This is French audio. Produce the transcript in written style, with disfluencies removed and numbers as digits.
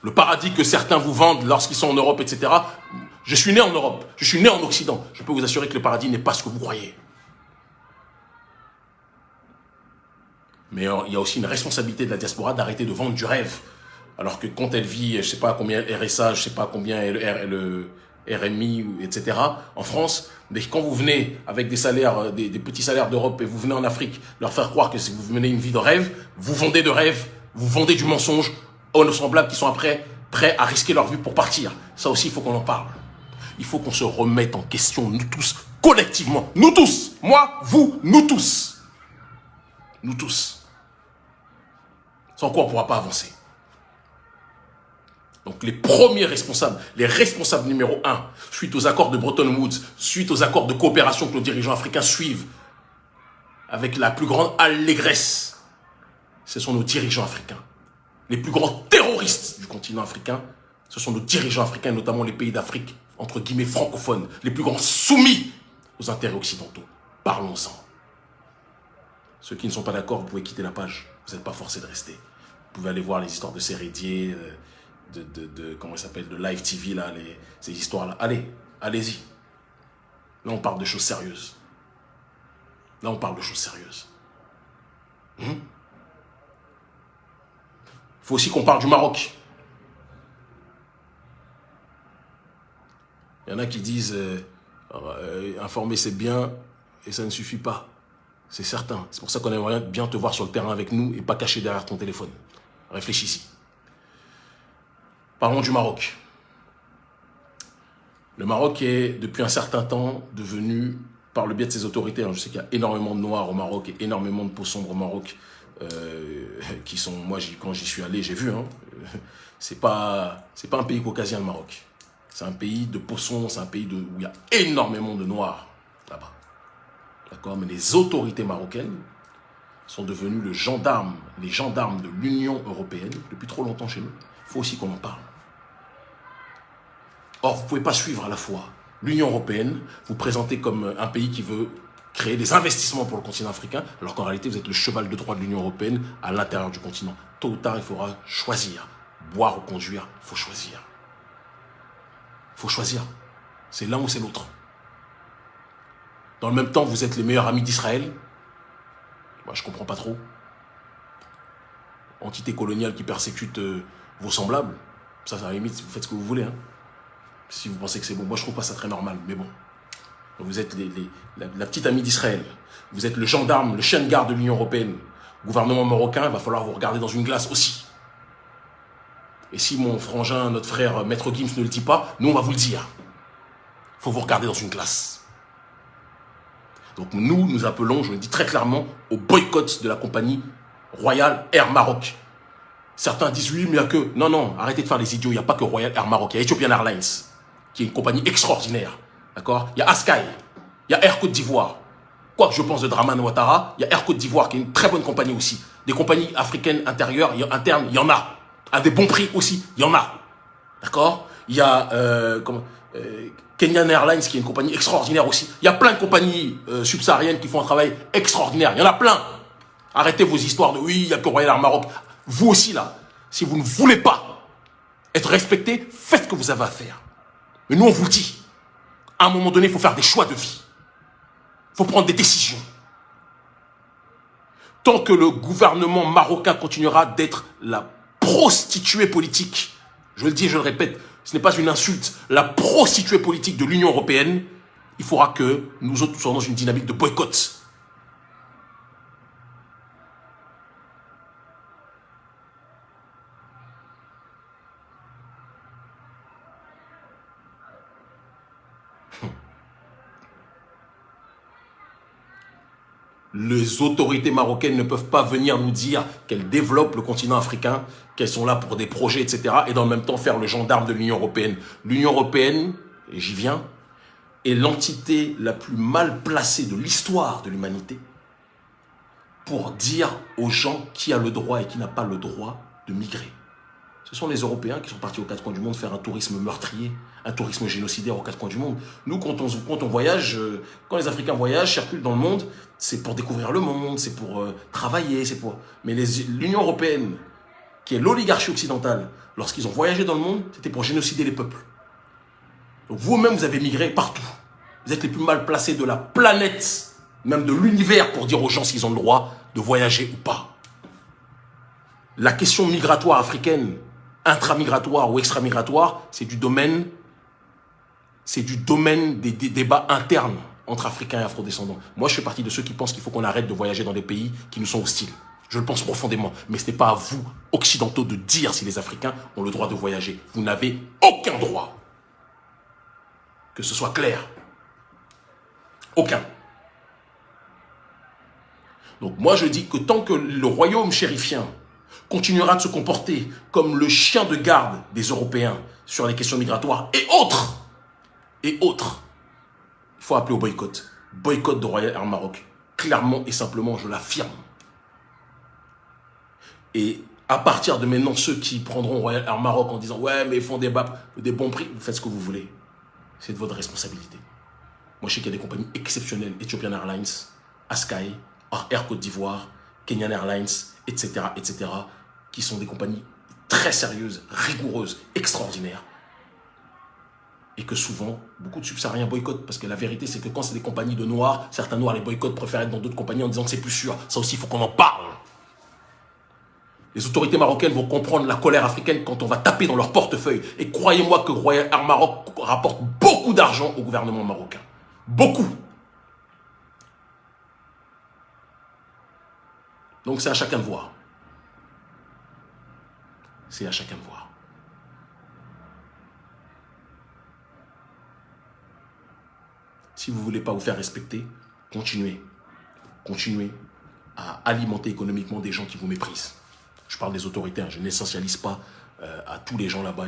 Le paradis que certains vous vendent lorsqu'ils sont en Europe, etc. Je suis né en Europe, je suis né en Occident. Je peux vous assurer que le paradis n'est pas ce que vous croyez. Mais il y a aussi une responsabilité de la diaspora d'arrêter de vendre du rêve. Alors que quand elle vit, je ne sais pas combien RSA, je ne sais pas combien le RMI, etc. en France, mais quand vous venez avec des salaires, des petits salaires d'Europe et vous venez en Afrique, leur faire croire que si vous menez une vie de rêve, vous vendez de rêve, vous vendez du mensonge aux nos semblables qui sont après prêts à risquer leur vie pour partir. Ça aussi, il faut qu'on en parle. Il faut qu'on se remette en question, nous tous, collectivement. Nous tous. Moi, vous, nous tous. Nous tous. Sans quoi on ne pourra pas avancer. Donc les premiers responsables, les responsables numéro 1, suite aux accords de Bretton Woods, suite aux accords de coopération que nos dirigeants africains suivent, avec la plus grande allégresse, ce sont nos dirigeants africains. Les plus grands terroristes du continent africain, ce sont nos dirigeants africains, notamment les pays d'Afrique, entre guillemets francophones, les plus grands soumis aux intérêts occidentaux. Parlons-en. Ceux qui ne sont pas d'accord, vous pouvez quitter la page. Vous n'êtes pas forcés de rester. Vous pouvez aller voir les histoires de Sérédier, comment il s'appelle, de Live TV, là, ces histoires-là. Allez, allez-y. Là, on parle de choses sérieuses. Là, on parle de choses sérieuses. Il faut aussi qu'on parle du Maroc. Il y en a qui disent informer c'est bien et ça ne suffit pas. C'est certain. C'est pour ça qu'on aimerait bien te voir sur le terrain avec nous et pas caché derrière ton téléphone. Réfléchis-y. Parlons du Maroc. Le Maroc est, depuis un certain temps, devenu, par le biais de ses autorités, je sais qu'il y a énormément de noirs au Maroc et énormément de peaux sombres au Maroc, qui sont, moi, quand j'y suis allé, j'ai vu, c'est pas un pays caucasien, le Maroc. C'est un pays de peau sombre, c'est un pays où il y a énormément de noirs, là-bas. D'accord? Mais les autorités marocaines sont devenues les gendarmes de l'Union européenne depuis trop longtemps chez nous. Il faut aussi qu'on en parle. Or, vous ne pouvez pas suivre à la fois l'Union européenne, vous présenter comme un pays qui veut créer des investissements pour le continent africain, alors qu'en réalité, vous êtes le cheval de Troie de l'Union européenne à l'intérieur du continent. Tôt ou tard, il faudra choisir. Boire ou conduire, il faut choisir. Il faut choisir. C'est l'un ou c'est l'autre. Dans le même temps, vous êtes les meilleurs amis d'Israël. Moi, je ne comprends pas trop. Entité coloniale qui persécute vos semblables. Ça, à la limite, vous faites ce que vous voulez. Si vous pensez que c'est bon. Moi, je ne trouve pas ça très normal, mais bon. Donc, vous êtes la petite amie d'Israël. Vous êtes le gendarme, le chien de garde de l'Union européenne. Gouvernement marocain, il va falloir vous regarder dans une glace aussi. Et si mon frangin, notre frère, Maître Gims ne le dit pas, nous, on va vous le dire. Il faut vous regarder dans une glace. Donc nous appelons, je le dis très clairement, au boycott de la compagnie Royal Air Maroc. Certains disent oui, mais il n'y a que... Non, non, arrêtez de faire les idiots, il n'y a pas que Royal Air Maroc, il y a Ethiopian Airlines, qui est une compagnie extraordinaire. D'accord? Il y a Askai, il y a Air Côte d'Ivoire. Quoi que je pense de Draman Ouattara, il y a Air Côte d'Ivoire, qui est une très bonne compagnie aussi. Des compagnies africaines intérieures, internes, il y en a. À des bons prix aussi, il y en a. D'accord? Il y a... Kenyan Airlines, qui est une compagnie extraordinaire aussi. Il y a plein de compagnies subsahariennes qui font un travail extraordinaire. Il y en a plein. Arrêtez vos histoires de oui, il n'y a que Royal Air Maroc. Vous aussi, là, si vous ne voulez pas être respecté, faites ce que vous avez à faire. Mais nous, on vous le dit. À un moment donné, il faut faire des choix de vie. Il faut prendre des décisions. Tant que le gouvernement marocain continuera d'être la prostituée politique, je le dis et je le répète, ce n'est pas une insulte, la prostituée politique de l'Union européenne, il faudra que nous autres soyons dans une dynamique de boycott. Les autorités marocaines ne peuvent pas venir nous dire qu'elles développent le continent africain, qu'elles sont là pour des projets, etc. et dans le même temps faire le gendarme de l'Union européenne. L'Union européenne, et j'y viens, est l'entité la plus mal placée de l'histoire de l'humanité pour dire aux gens qui a le droit et qui n'a pas le droit de migrer. Ce sont les Européens qui sont partis aux quatre coins du monde faire un tourisme meurtrier, un tourisme génocidaire aux quatre coins du monde. Nous, quand on voyage, quand les Africains voyagent, circulent dans le monde, c'est pour découvrir le monde, c'est pour travailler, c'est pour... Mais l'Union européenne, qui est l'oligarchie occidentale, lorsqu'ils ont voyagé dans le monde, c'était pour génocider les peuples. Donc vous-même, vous avez migré partout. Vous êtes les plus mal placés de la planète, même de l'univers, pour dire aux gens s'ils ont le droit de voyager ou pas. La question migratoire africaine, intramigratoire ou extramigratoire, c'est du domaine des débats internes entre Africains et Afrodescendants. Moi, je fais partie de ceux qui pensent qu'il faut qu'on arrête de voyager dans des pays qui nous sont hostiles. Je le pense profondément. Mais ce n'est pas à vous, occidentaux, de dire si les Africains ont le droit de voyager. Vous n'avez aucun droit. Que ce soit clair. Aucun. Donc moi, je dis que tant que le royaume chérifien continuera de se comporter comme le chien de garde des Européens sur les questions migratoires et autres, il faut appeler au boycott. Boycott de Royal Air Maroc. Clairement et simplement, je l'affirme. Et à partir de maintenant, ceux qui prendront Royal Air Maroc en disant « Ouais, mais ils font des bons prix », vous faites ce que vous voulez. C'est de votre responsabilité. Moi, je sais qu'il y a des compagnies exceptionnelles, Ethiopian Airlines, Askai, Air Côte d'Ivoire, Kenyan Airlines, etc., qui sont des compagnies très sérieuses, rigoureuses, extraordinaires. Et que souvent, beaucoup de subsahariens boycottent. Parce que la vérité, c'est que quand c'est des compagnies de noirs, certains noirs les boycottent, préfèrent être dans d'autres compagnies en disant que c'est plus sûr. Ça aussi, il faut qu'on en parle. Les autorités marocaines vont comprendre la colère africaine quand on va taper dans leur portefeuille. Et croyez-moi que Royal Air Maroc rapporte beaucoup d'argent au gouvernement marocain. Beaucoup. Donc c'est à chacun de voir. C'est à chacun de voir. Si vous ne voulez pas vous faire respecter, continuez. Continuez à alimenter économiquement des gens qui vous méprisent. Je parle des autorités, je n'essentialise pas à tous les gens là-bas.